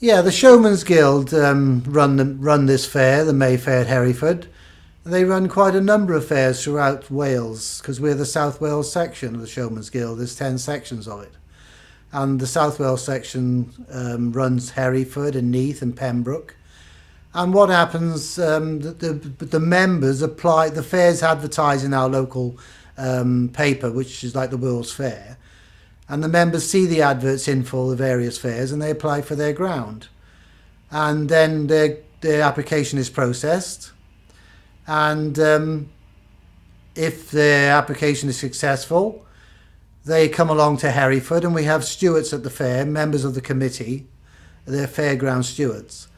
Yeah, the Showman's Guild run this fair, the May Fair at Hereford. They run quite a number of fairs throughout Wales because we're the South Wales section of the Showman's Guild. There's 10 sections of it. And the South Wales section runs Hereford and Neath and Pembroke. And what happens, the members apply, the fair's advertised in our local paper, which is like the World's Fair. And the members see the adverts in for the various fairs and they apply for their ground. And then their application is processed. And if their application is successful, they come along to Hereford and we have stewards at the fair, members of the committee, they're fairground stewards.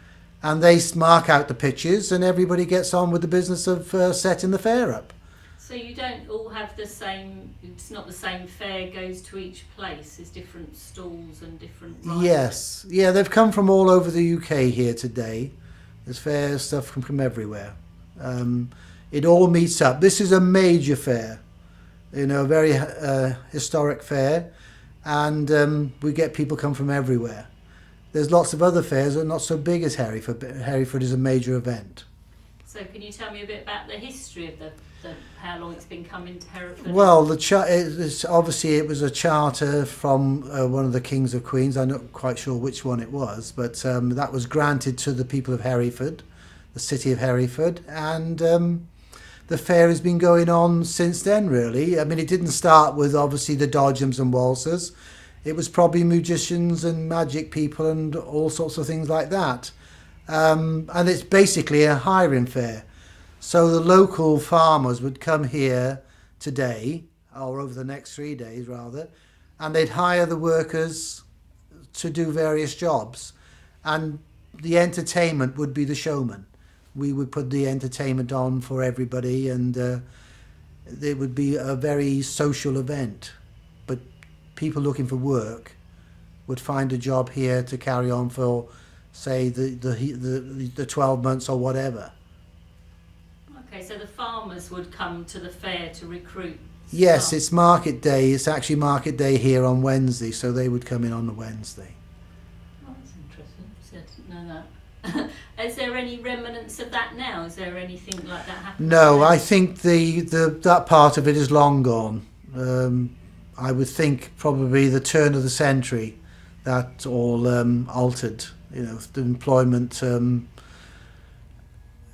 And they mark out the pitches and everybody gets on with the business of setting the fair up. So you don't all have the same, it's not the same fair goes to each place, there's different stalls and different riders. Yes, yeah, they've come from all over the UK here today. There's fair stuff from everywhere. It all meets up. This is a major fair, you know, a very historic fair, and we get people come from everywhere. There's lots of other fairs that are not so big as Hereford, but Hereford is a major event. So can you tell me a bit about the history of the how long it's been coming to Hereford? Well, obviously it was a charter from one of the kings of queens. I'm not quite sure which one it was, but that was granted to the people of Hereford, the city of Hereford, and the fair has been going on since then, really. I mean, it didn't start with obviously the dodgems and waltzers. It was probably magicians and magic people and all sorts of things like that. And it's basically a hiring fair. So the local farmers would come here today, or over the next 3 days rather, and they'd hire the workers to do various jobs. And the entertainment would be the showman. We would put the entertainment on for everybody, and it would be a very social event. But people looking for work would find a job here to carry on for, say, the 12 months or whatever. Okay, so the farmers would come to the fair to recruit staff. Yes, it's market day. It's actually market day here on Wednesday, so they would come in on the Wednesday. Oh, that's interesting. So I didn't know that. Is there any remnants of that now? Is there anything like that happening? No, I think that part of it is long gone. I would think probably the turn of the century that all altered. You know, the employment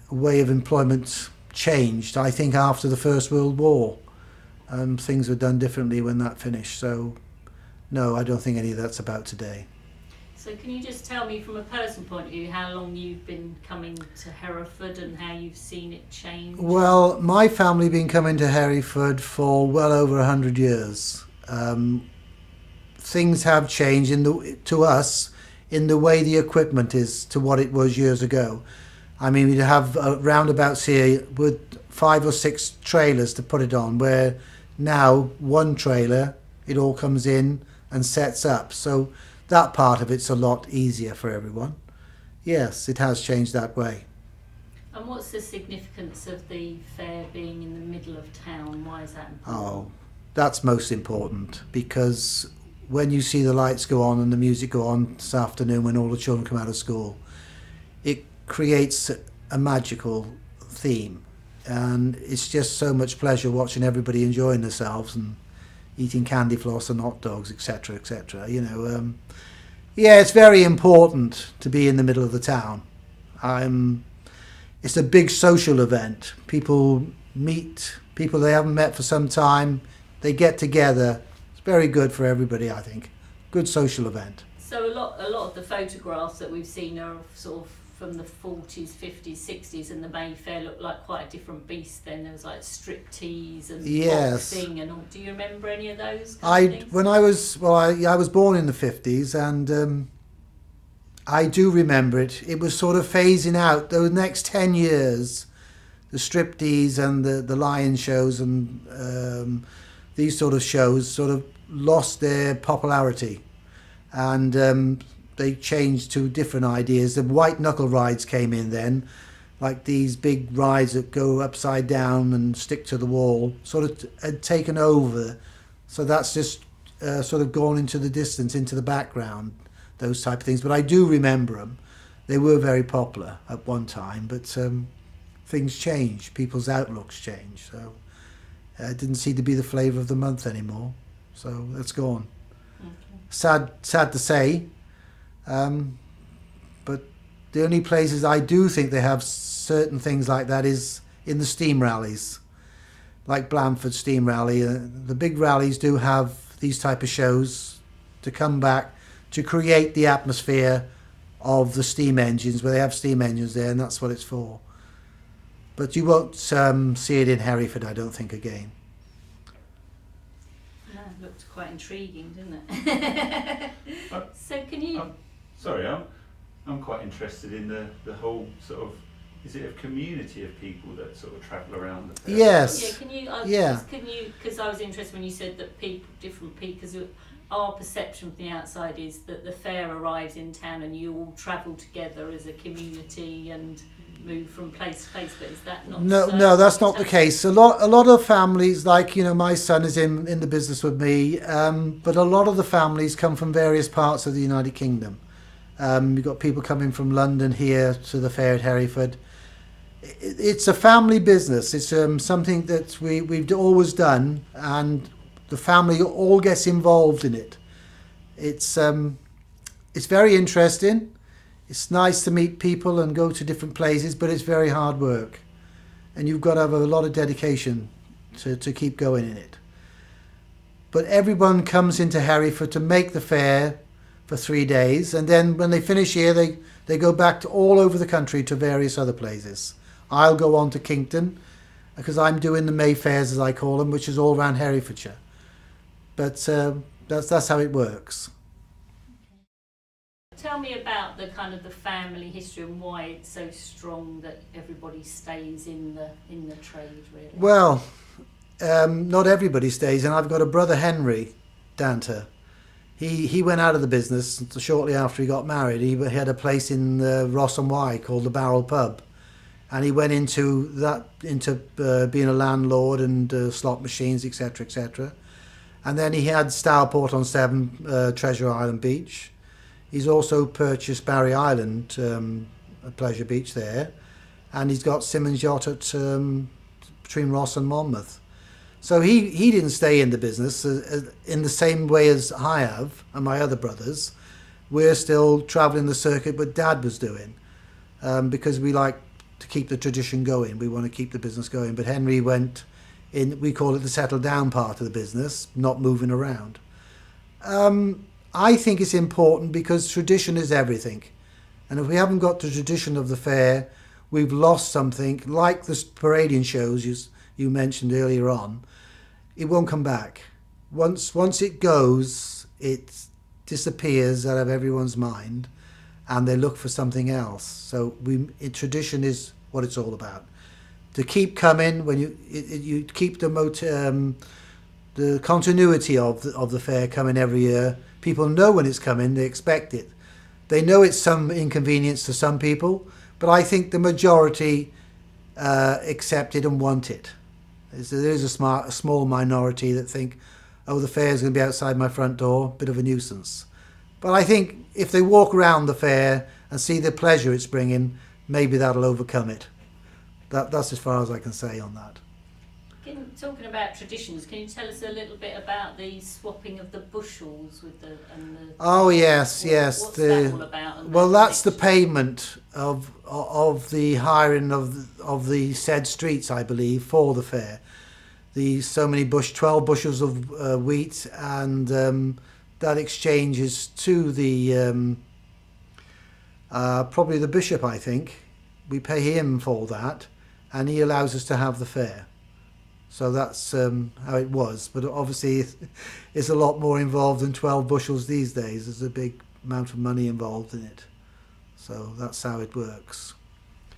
way of employment changed. I think after the First World War, things were done differently when that finished. So, no, I don't think any of that's about today. So can you just tell me from a personal point of view how long you've been coming to Hereford and how you've seen it change? Well, my family have been coming to Hereford for well over 100 years. Things have changed to us in the way the equipment is to what it was years ago. I mean, we'd have roundabouts here with 5 or 6 trailers to put it on, where now one trailer, it all comes in and sets up. So that part of it's a lot easier for everyone. Yes, it has changed that way. And what's the significance of the fair being in the middle of town? Why is that important? Oh, that's most important, because when you see the lights go on and the music go on this afternoon when all the children come out of school, it creates a magical theme, and it's just so much pleasure watching everybody enjoying themselves and eating candy floss and hot dogs, etc., etc. You know, yeah, it's very important to be in the middle of the town. It's a big social event. People meet people they haven't met for some time. They get together. It's very good for everybody, I think. Good social event. So a lot of the photographs that we've seen are sort of from the 40s, 50s, 60s, and the Mayfair looked like quite a different beast then. There was like striptease and boxing and all. Do you remember any of those things? I was born in the 50s, and I do remember it. It was sort of phasing out. The next 10 years, the striptease and the lion shows and these sort of shows sort of lost their popularity, and they changed to different ideas. The white knuckle rides came in then, like these big rides that go upside down and stick to the wall, sort of had taken over. So that's just sort of gone into the distance, into the background. those type of things. But I do remember them. They were very popular at one time, but things change. People's outlooks change. So it didn't seem to be the flavour of the month anymore. So that's gone. Okay. Sad to say. But the only places I do think they have certain things like that is in the steam rallies, like Blandford Steam Rally. The big rallies do have these type of shows to come back to create the atmosphere of the steam engines, where they have steam engines there, and that's what it's for. But you won't see it in Hereford, I don't think, again. No, it looked quite intriguing, didn't it? So can you... Sorry, I'm quite interested in the whole sort of, is it a community of people that sort of travel around the fair? Yes. Yeah, can you, because I was interested when you said that different people, because our perception from the outside is that the fair arrives in town and you all travel together as a community and move from place to place, but is that not so? No, that's not the case. A lot of families, like, you know, my son is in the business with me, but a lot of the families come from various parts of the United Kingdom. You've got people coming from London here to the fair at Hereford. It's a family business. It's something that we've always done, and the family all gets involved in it. It's very interesting. It's nice to meet people and go to different places, but it's very hard work, and you've got to have a lot of dedication to keep going in it. But everyone comes into Hereford to make the fair for 3 days, and then when they finish here, they go back to all over the country to various other places. I'll go on to Kington because I'm doing the May fairs, as I call them, which is all around Herefordshire. But that's how it works. Tell me about the kind of the family history and why it's so strong that everybody stays in the trade, really. Well, not everybody stays, and I've got a brother, Henry Danter. He went out of the business shortly after he got married. He had a place in Ross and Wye called the Barrel Pub, and he went into being a landlord and slot machines, etc., etc. And then he had Stourport on Severn, Treasure Island Beach. He's also purchased Barry Island, a pleasure beach there, and he's got Simmons Yacht at between Ross and Monmouth. So he didn't stay in the business in the same way as I have and my other brothers. We're still travelling the circuit, but Dad was doing, because we like to keep the tradition going. We want to keep the business going. But Henry went in, we call it the settled down part of the business, not moving around. I think it's important because tradition is everything. And if we haven't got the tradition of the fair, we've lost something, like the parading shows you mentioned earlier on. It won't come back. Once it goes, it disappears out of everyone's mind, and they look for something else. So tradition is what it's all about. To keep coming, when you keep the continuity of the fair coming every year. People know when it's coming, they expect it. They know it's some inconvenience to some people, but I think the majority accept it and want it. There is a small minority that think, oh, the fair's going to be outside my front door, bit of a nuisance. But I think if they walk around the fair and see the pleasure it's bringing, maybe that'll overcome it. That's as far as I can say on that. Talking about traditions, can you tell us a little bit about the swapping of the bushels with the? Oh yes. What's that all about? Well, that's the payment of the hiring of the said streets, I believe, for the fair. The 12 bushels of wheat, and that exchanges to the probably the bishop. I think we pay him for that, and he allows us to have the fair. So that's how it was. But obviously it's a lot more involved than 12 bushels these days. There's a big amount of money involved in it. So that's how it works.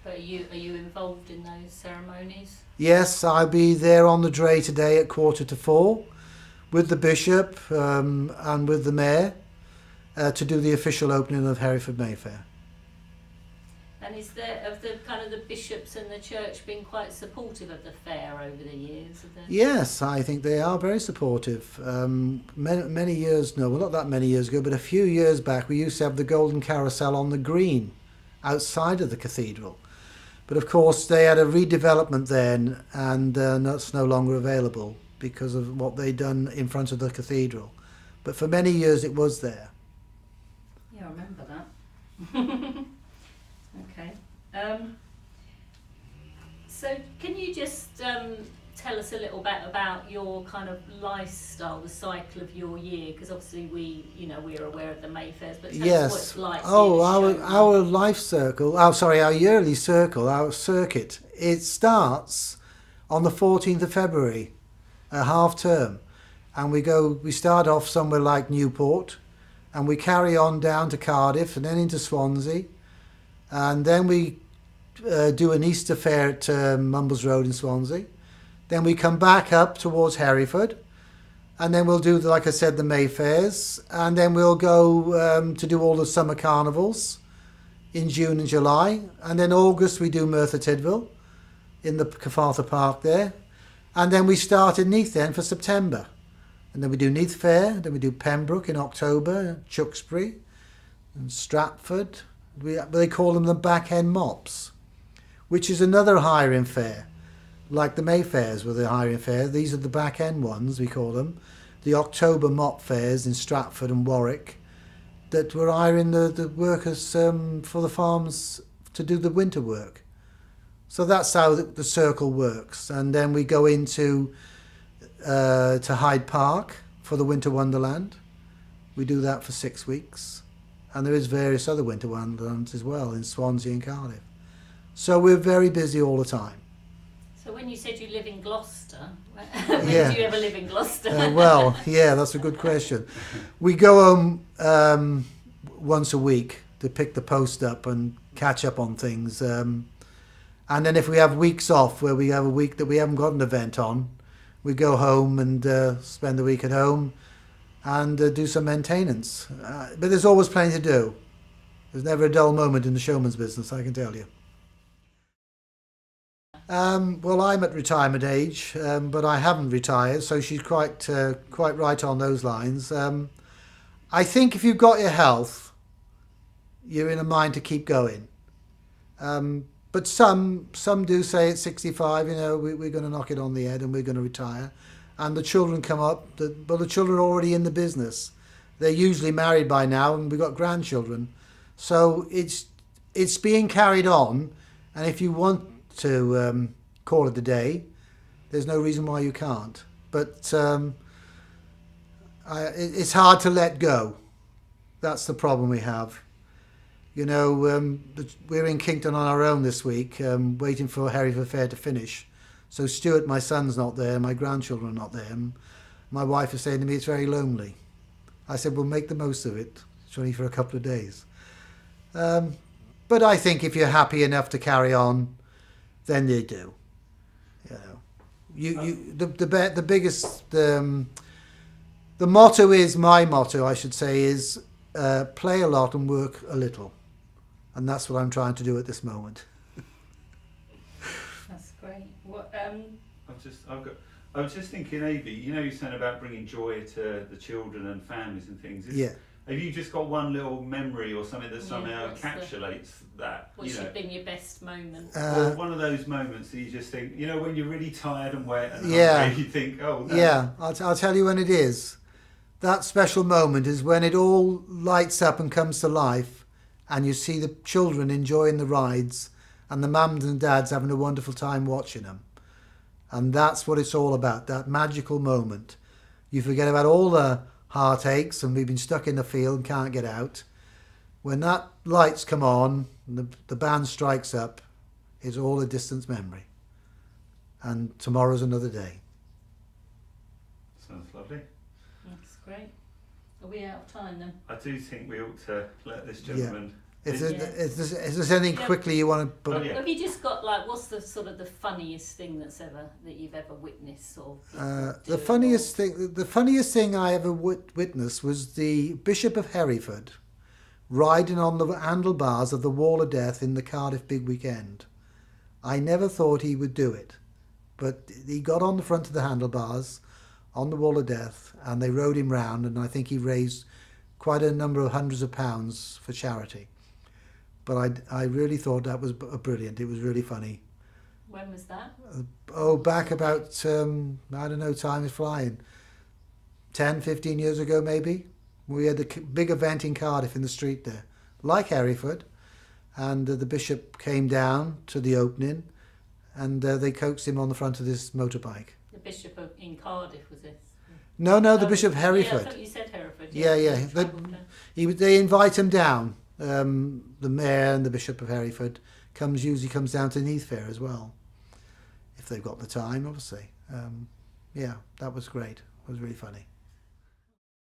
But are you involved in those ceremonies? Yes, I'll be there on the dray today at 4:45 with the bishop and with the mayor to do the official opening of Hereford May Fair. And is there, of the kind of the bishops and the church been quite supportive of the fair over the years? Yes, I think they are very supportive. Many years, no, well, not that many years ago, but a few years back, we used to have the Golden Carousel on the green outside of the cathedral. But of course, they had a redevelopment then, and that's no longer available because of what they'd done in front of the cathedral. But for many years, it was there. Yeah, I remember that. Okay. So can you just tell us a little bit about your kind of lifestyle, the cycle of your year? Because obviously we're aware of the Mayfairs, but tell us what it's like. Our life circle. Our yearly circle, our circuit. It starts on the 14th of February, a half term, and we start off somewhere like Newport, and we carry on down to Cardiff and then into Swansea. And then we do an Easter fair at Mumbles Road in Swansea. Then we come back up towards Hereford. And then we'll do, like I said, the Mayfairs. And then we'll go to do all the summer carnivals in June and July. And then August we do Merthyr Tydfil in the Cyfarthfa Park there. And then we start in Neath then for September. And then we do Neath Fair. Then we do Pembroke in October, Tewkesbury and Stratford. They call them the back end mops, which is another hiring fair, like the Mayfairs were the hiring fair. These are the back end ones, we call them, the October mop fairs in Stratford and Warwick, that were hiring the workers for the farms to do the winter work. So that's how the circle works. And then we go into to Hyde Park for the Winter Wonderland. We do that for 6 weeks. And there is various other winter wonderlands as well in Swansea and Cardiff. So we're very busy all the time. So when you said you live in Gloucester, when do you ever live in Gloucester? That's a good question. We go home once a week to pick the post up and catch up on things. And then if we have weeks off where we have a week that we haven't got an event on, we go home and spend the week at home and do some maintenance. But there's always plenty to do. There's never a dull moment in the showman's business, I can tell you. Well, I'm at retirement age, but I haven't retired, so she's quite right on those lines. I think if you've got your health, you're in a mind to keep going. But some do say at 65, we're going to knock it on the head and we're going to retire. And the children come up, the children are already in the business. They're usually married by now and we've got grandchildren. So it's being carried on. And if you want to call it a day, there's no reason why you can't. But it's hard to let go. That's the problem we have. We're in Kington on our own this week, waiting for Hereford Fair to finish. So Stuart, my son's not there, my grandchildren are not there. And my wife is saying to me, it's very lonely. I said, well, make the most of it. It's only for a couple of days. But I think if you're happy enough to carry on, then they do. The biggest, the motto is, my motto, I should say, is play a lot and work a little. And that's what I'm trying to do at this moment. That's great. What, I was just thinking, Abie, you're saying about bringing joy to the children and families and things. Have you just got one little memory or something that somehow encapsulates that? What's been your best moment? Or one of those moments that you just think, when you're really tired and wet and hungry, you think, oh, no. Yeah, I'll tell you when it is. That special moment is when it all lights up and comes to life and you see the children enjoying the rides and the mums and dads having a wonderful time watching them. And that's what it's all about, that magical moment. You forget about all the heartaches and we've been stuck in the field and can't get out. When that lights come on and the band strikes up, it's all a distant memory. And tomorrow's another day. Sounds lovely. That's great. Are we out of time then? I do think we ought to let this gentleman... If there's anything quickly you want to... Have you just got, what's the sort of the funniest thing that you've ever witnessed? The funniest thing I ever witnessed was the Bishop of Hereford riding on the handlebars of the Wall of Death in the Cardiff Big Weekend. I never thought he would do it, but he got on the front of the handlebars on the Wall of Death, and they rode him round, and I think he raised quite a number of hundreds of pounds for charity. But I really thought that was brilliant. It was really funny. When was that? Back about, I don't know, time is flying. 10, 15 years ago maybe. We had a big event in Cardiff in the street there, like Hereford. And the bishop came down to the opening, and they coaxed him on the front of this motorbike. The bishop in Cardiff, was it? No, the bishop of Hereford. Yeah, I thought you said Hereford. Yeah. They invite him down. The mayor and the bishop of Hereford usually comes down to Neath Fair as well, if they've got the time, obviously. Yeah, that was great. It was really funny.